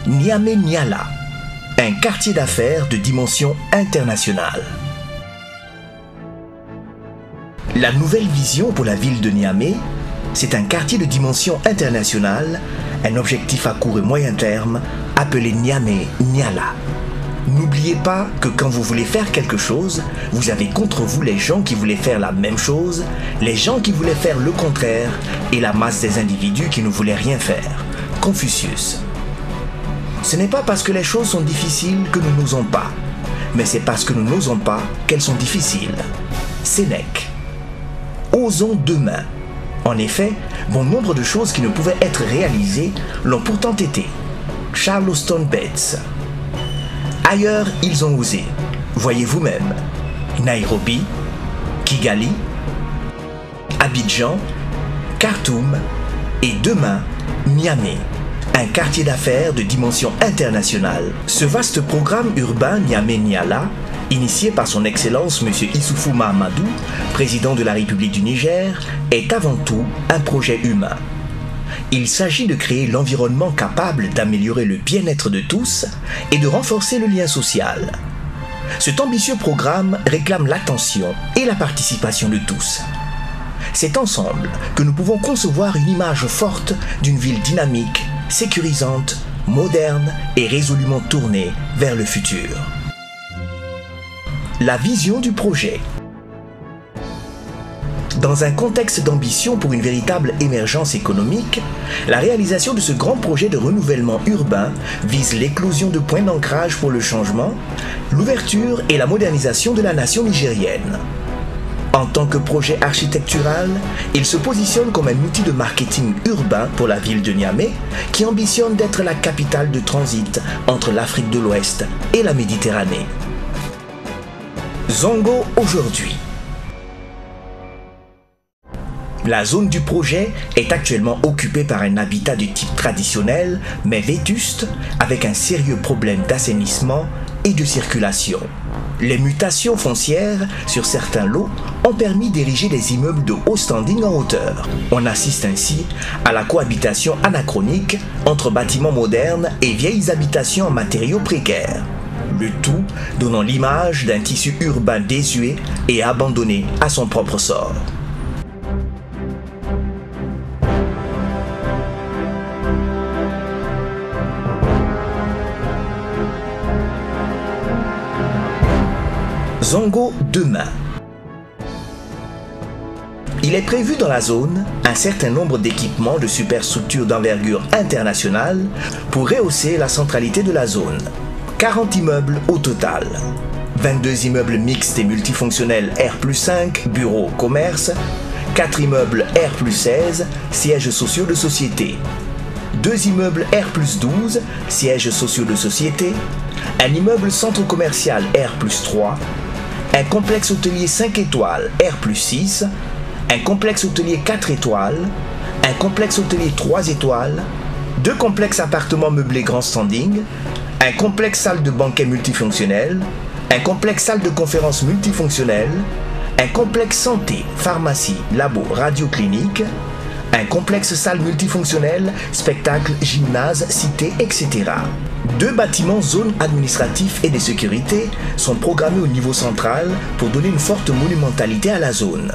Niamey-Niala, un quartier d'affaires de dimension internationale. La nouvelle vision pour la ville de Niamey, c'est un quartier de dimension internationale, un objectif à court et moyen terme appelé Niamey-Niala. N'oubliez pas que quand vous voulez faire quelque chose, vous avez contre vous les gens qui voulaient faire la même chose, les gens qui voulaient faire le contraire et la masse des individus qui ne voulaient rien faire. Confucius. Ce n'est pas parce que les choses sont difficiles que nous n'osons pas, mais c'est parce que nous n'osons pas qu'elles sont difficiles. Sénèque. Osons demain. En effet, bon nombre de choses qui ne pouvaient être réalisées l'ont pourtant été. Charleston Bates. Ailleurs, ils ont osé. Voyez vous-même. Nairobi, Kigali, Abidjan, Khartoum et demain, Niamey, un quartier d'affaires de dimension internationale. Ce vaste programme urbain Niamey-Niala, initié par son Excellence M. Issoufou Mahamadou, président de la République du Niger, est avant tout un projet humain. Il s'agit de créer l'environnement capable d'améliorer le bien-être de tous et de renforcer le lien social. Cet ambitieux programme réclame l'attention et la participation de tous. C'est ensemble que nous pouvons concevoir une image forte d'une ville dynamique, sécurisante, moderne et résolument tournée vers le futur. La vision du projet. Dans un contexte d'ambition pour une véritable émergence économique, la réalisation de ce grand projet de renouvellement urbain vise l'éclosion de points d'ancrage pour le changement, l'ouverture et la modernisation de la nation nigérienne. En tant que projet architectural, il se positionne comme un outil de marketing urbain pour la ville de Niamey, qui ambitionne d'être la capitale de transit entre l'Afrique de l'Ouest et la Méditerranée. Zongo aujourd'hui. La zone du projet est actuellement occupée par un habitat de type traditionnel, mais vétuste, avec un sérieux problème d'assainissement et de circulation. Les mutations foncières sur certains lots ont permis d'ériger des immeubles de haut standing en hauteur. On assiste ainsi à la cohabitation anachronique entre bâtiments modernes et vieilles habitations en matériaux précaires. Le tout donnant l'image d'un tissu urbain désuet et abandonné à son propre sort. Zongo demain. Il est prévu dans la zone un certain nombre d'équipements de superstructures d'envergure internationale pour rehausser la centralité de la zone. 40 immeubles au total. 22 immeubles mixtes et multifonctionnels R+5, bureaux, commerce. 4 immeubles R+16, sièges sociaux de société. 2 immeubles R+12, sièges sociaux de société. Un immeuble centre commercial R+3. Un complexe hôtelier 5 étoiles R+6, un complexe hôtelier 4 étoiles, un complexe hôtelier 3 étoiles, 2 complexes appartements meublés grand standing, un complexe salle de banquet multifonctionnel, un complexe salle de conférence multifonctionnel, un complexe santé, pharmacie, labo, radio-clinique, un complexe salle multifonctionnelle, spectacle, gymnase, cité, etc. 2 bâtiments zones administratifs et de sécurité sont programmés au niveau central pour donner une forte monumentalité à la zone.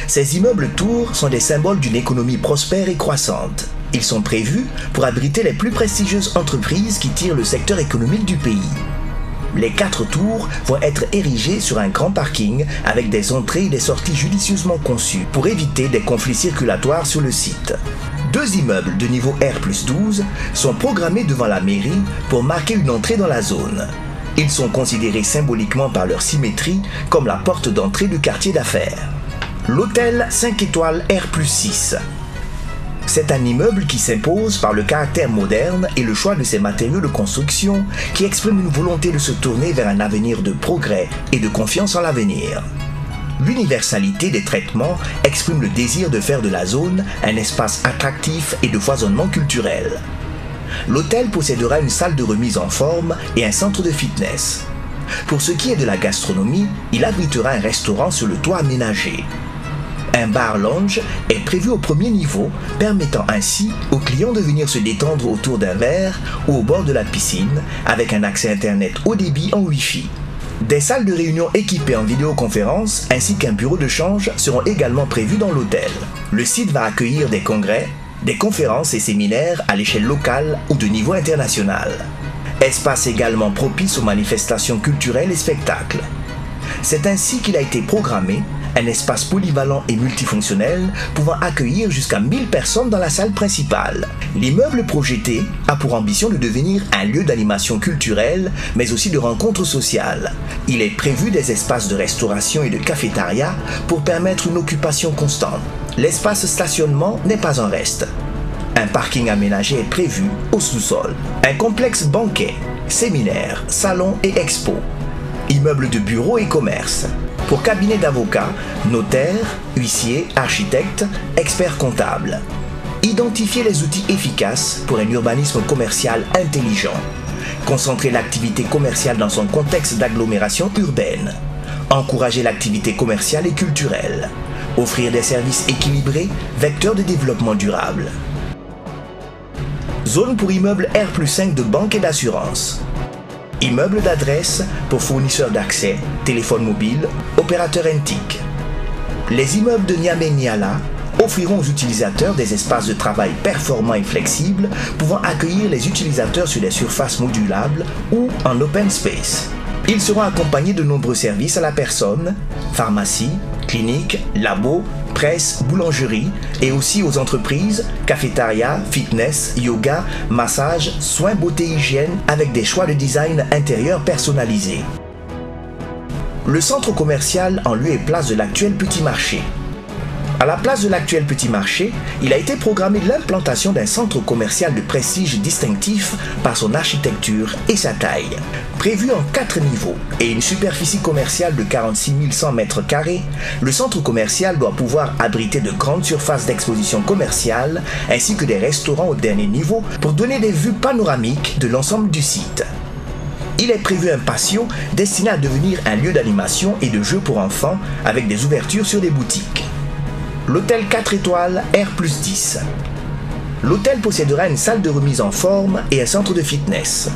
Ces immeubles tours sont des symboles d'une économie prospère et croissante. Ils sont prévus pour abriter les plus prestigieuses entreprises qui tirent le secteur économique du pays. Les 4 tours vont être érigés sur un grand parking avec des entrées et des sorties judicieusement conçues pour éviter des conflits circulatoires sur le site. 2 immeubles de niveau R+12 sont programmés devant la mairie pour marquer une entrée dans la zone. Ils sont considérés symboliquement par leur symétrie comme la porte d'entrée du quartier d'affaires. L'hôtel 5 étoiles R+6. C'est un immeuble qui s'impose par le caractère moderne et le choix de ses matériaux de construction qui exprime une volonté de se tourner vers un avenir de progrès et de confiance en l'avenir. L'universalité des traitements exprime le désir de faire de la zone un espace attractif et de foisonnement culturel. L'hôtel possédera une salle de remise en forme et un centre de fitness. Pour ce qui est de la gastronomie, il abritera un restaurant sur le toit aménagé. Un bar-lounge est prévu au premier niveau, permettant ainsi aux clients de venir se détendre autour d'un verre ou au bord de la piscine avec un accès internet haut débit en Wi-Fi. Des salles de réunion équipées en vidéoconférence ainsi qu'un bureau de change seront également prévus dans l'hôtel. Le site va accueillir des congrès, des conférences et séminaires à l'échelle locale ou de niveau international. Espace également propice aux manifestations culturelles et spectacles. C'est ainsi qu'il a été programmé un espace polyvalent et multifonctionnel pouvant accueillir jusqu'à 1000 personnes dans la salle principale. L'immeuble projeté a pour ambition de devenir un lieu d'animation culturelle, mais aussi de rencontres sociales. Il est prévu des espaces de restauration et de cafétéria pour permettre une occupation constante. L'espace stationnement n'est pas en reste. Un parking aménagé est prévu au sous-sol. Un complexe banquet, séminaires, salons et expos. Immeuble de bureaux et commerces. Pour cabinet d'avocats, notaires, huissiers, architectes, experts comptables. Identifier les outils efficaces pour un urbanisme commercial intelligent. Concentrer l'activité commerciale dans son contexte d'agglomération urbaine. Encourager l'activité commerciale et culturelle. Offrir des services équilibrés, vecteurs de développement durable. Zone pour immeubles R+5 de banque et d'assurance. Immeuble d'adresse pour fournisseurs d'accès, téléphone mobile, opérateurs NTIC. Les immeubles de Niamey-Niala offriront aux utilisateurs des espaces de travail performants et flexibles pouvant accueillir les utilisateurs sur des surfaces modulables ou en open space. Ils seront accompagnés de nombreux services à la personne, pharmacie, clinique, labo, presse, boulangerie et aussi aux entreprises, cafétéria, fitness, yoga, massage, soins beauté hygiène avec des choix de design intérieur personnalisés. Le centre commercial en lieu et place de l'actuel petit marché. À la place de l'actuel petit marché, il a été programmé l'implantation d'un centre commercial de prestige distinctif par son architecture et sa taille. Prévu en 4 niveaux et une superficie commerciale de 46 100 m², le centre commercial doit pouvoir abriter de grandes surfaces d'exposition commerciale ainsi que des restaurants au dernier niveau pour donner des vues panoramiques de l'ensemble du site. Il est prévu un patio destiné à devenir un lieu d'animation et de jeux pour enfants avec des ouvertures sur des boutiques. L'hôtel 4 étoiles R+10. L'hôtel possédera une salle de remise en forme et un centre de fitness.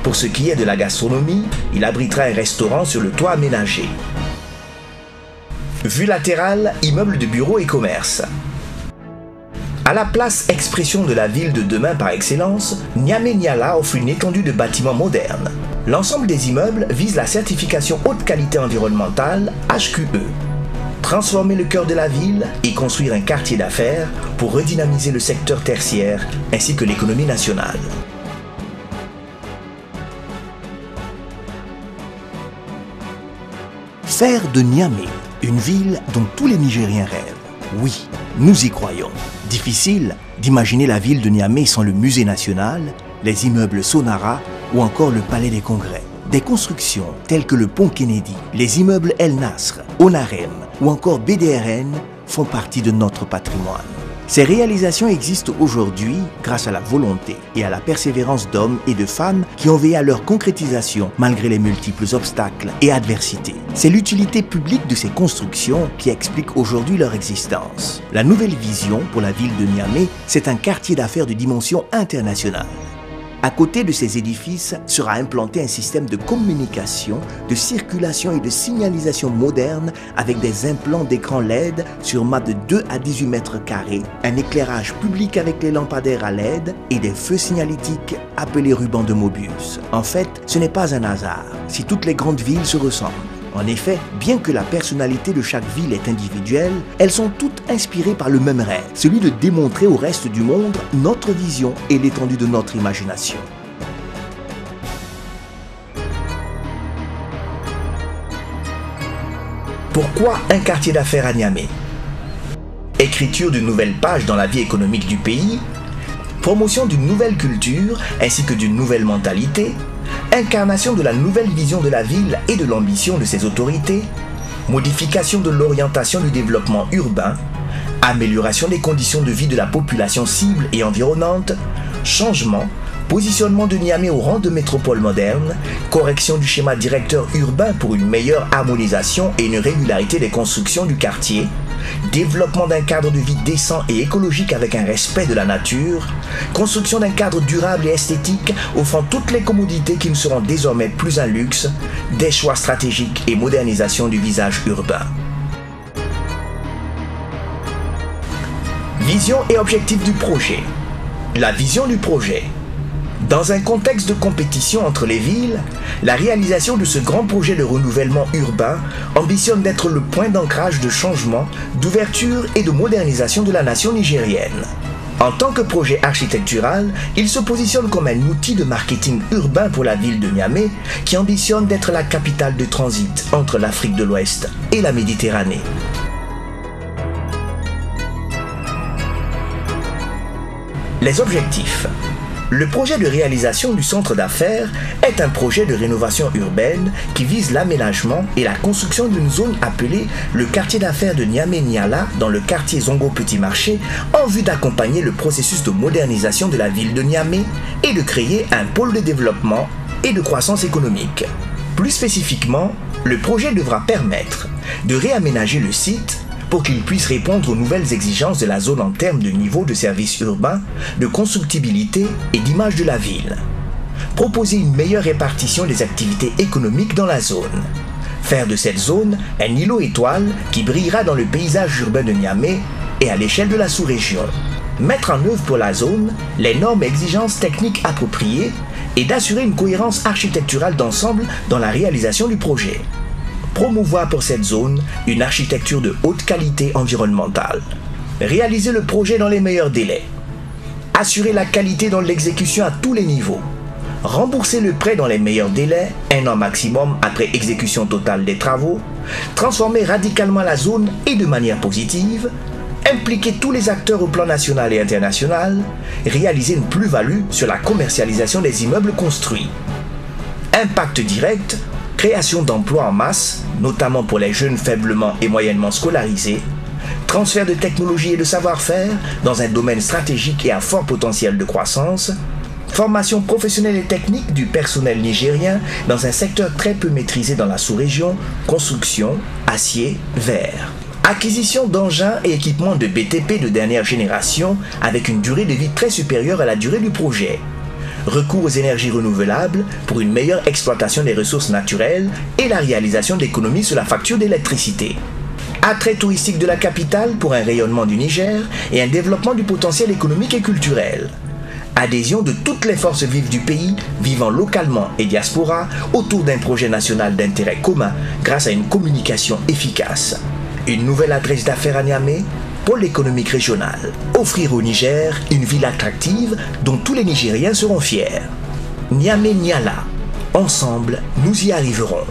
Pour ce qui est de la gastronomie, il abritera un restaurant sur le toit aménagé. Vue latérale, immeuble de bureaux et commerces. À la place expression de la ville de demain par excellence, Niamey-Niala offre une étendue de bâtiments modernes. L'ensemble des immeubles vise la certification haute qualité environnementale HQE. Transformer le cœur de la ville et construire un quartier d'affaires pour redynamiser le secteur tertiaire ainsi que l'économie nationale. Faire de Niamey une ville dont tous les Nigériens rêvent. Oui, nous y croyons. Difficile d'imaginer la ville de Niamey sans le musée national, les immeubles Sonara ou encore le palais des congrès. Des constructions telles que le pont Kennedy, les immeubles El Nasr, Onarem ou encore BDRN font partie de notre patrimoine. Ces réalisations existent aujourd'hui grâce à la volonté et à la persévérance d'hommes et de femmes qui ont veillé à leur concrétisation malgré les multiples obstacles et adversités. C'est l'utilité publique de ces constructions qui explique aujourd'hui leur existence. La nouvelle vision pour la ville de Niamey, c'est un quartier d'affaires de dimension internationale. À côté de ces édifices sera implanté un système de communication, de circulation et de signalisation moderne avec des implants d'écran LED sur mâts de 2 à 18 m², un éclairage public avec les lampadaires à LED et des feux signalétiques appelés rubans de Mobius. En fait, ce n'est pas un hasard si toutes les grandes villes se ressemblent. En effet, bien que la personnalité de chaque ville est individuelle, elles sont toutes inspirées par le même rêve, celui de démontrer au reste du monde notre vision et l'étendue de notre imagination. Pourquoi un quartier d'affaires à Niamey? Écriture d'une nouvelle page dans la vie économique du pays, promotion d'une nouvelle culture ainsi que d'une nouvelle mentalité, incarnation de la nouvelle vision de la ville et de l'ambition de ses autorités, modification de l'orientation du développement urbain, amélioration des conditions de vie de la population cible et environnante, changement, positionnement de Niamey au rang de métropole moderne, correction du schéma directeur urbain pour une meilleure harmonisation et une régularité des constructions du quartier, développement d'un cadre de vie décent et écologique avec un respect de la nature, construction d'un cadre durable et esthétique offrant toutes les commodités qui ne seront désormais plus un luxe, des choix stratégiques et modernisation du visage urbain. Vision et objectifs du projet. La vision du projet. Dans un contexte de compétition entre les villes, la réalisation de ce grand projet de renouvellement urbain ambitionne d'être le point d'ancrage de changement, d'ouverture et de modernisation de la nation nigérienne. En tant que projet architectural, il se positionne comme un outil de marketing urbain pour la ville de Niamey qui ambitionne d'être la capitale de transit entre l'Afrique de l'Ouest et la Méditerranée. Les objectifs. Le projet de réalisation du centre d'affaires est un projet de rénovation urbaine qui vise l'aménagement et la construction d'une zone appelée le quartier d'affaires de Niamey-Niala dans le quartier Zongo-Petit Marché en vue d'accompagner le processus de modernisation de la ville de Niamey et de créer un pôle de développement et de croissance économique. Plus spécifiquement, le projet devra permettre de réaménager le site pour qu'il puisse répondre aux nouvelles exigences de la zone en termes de niveau de service urbain, de constructibilité et d'image de la ville. Proposer une meilleure répartition des activités économiques dans la zone. Faire de cette zone un îlot étoile qui brillera dans le paysage urbain de Niamey et à l'échelle de la sous-région. Mettre en œuvre pour la zone les normes et exigences techniques appropriées et d'assurer une cohérence architecturale d'ensemble dans la réalisation du projet. Promouvoir pour cette zone une architecture de haute qualité environnementale. Réaliser le projet dans les meilleurs délais. Assurer la qualité dans l'exécution à tous les niveaux. Rembourser le prêt dans les meilleurs délais, 1 an maximum après exécution totale des travaux. Transformer radicalement la zone et de manière positive. Impliquer tous les acteurs au plan national et international. Réaliser une plus-value sur la commercialisation des immeubles construits. Impact direct. Création d'emplois en masse, notamment pour les jeunes faiblement et moyennement scolarisés, transfert de technologie et de savoir-faire dans un domaine stratégique et à fort potentiel de croissance, formation professionnelle et technique du personnel nigérien dans un secteur très peu maîtrisé dans la sous-région, construction, acier, verre. Acquisition d'engins et équipements de BTP de dernière génération avec une durée de vie très supérieure à la durée du projet. Recours aux énergies renouvelables pour une meilleure exploitation des ressources naturelles et la réalisation d'économies sur la facture d'électricité. Attrait touristique de la capitale pour un rayonnement du Niger et un développement du potentiel économique et culturel. Adhésion de toutes les forces vives du pays, vivant localement et diaspora, autour d'un projet national d'intérêt commun grâce à une communication efficace. Une nouvelle adresse d'affaires à Niamey, pôle économique régional. Offrir au Niger une ville attractive dont tous les Nigériens seront fiers. Niamey-Niala. Ensemble, nous y arriverons.